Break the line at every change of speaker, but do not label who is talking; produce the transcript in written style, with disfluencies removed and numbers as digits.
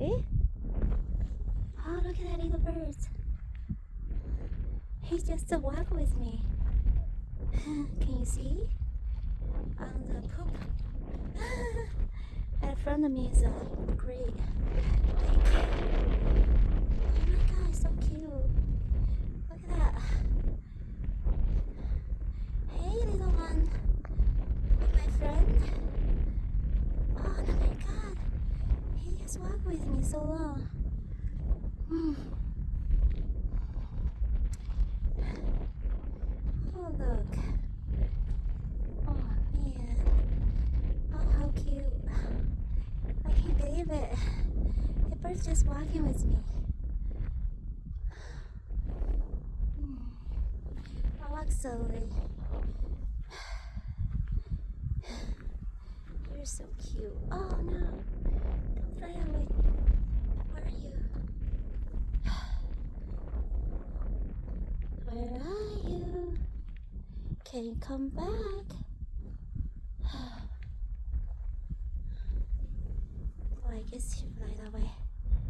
See? Oh, look at that little bird. He just walked with me. Can you see? On the poop. In front of me is a great lake. Oh my god, so cute. Look at that. Hey, little one. My friend. Oh my god. He just walked with me so long. Oh, look. Oh, man. Oh, how cute. I can't believe it. The bird's just walking with me. I walk slowly. You're so cute. Oh no. Don't fly away. Where are you? Where are you? Can you come back? Oh, I guess you flied away.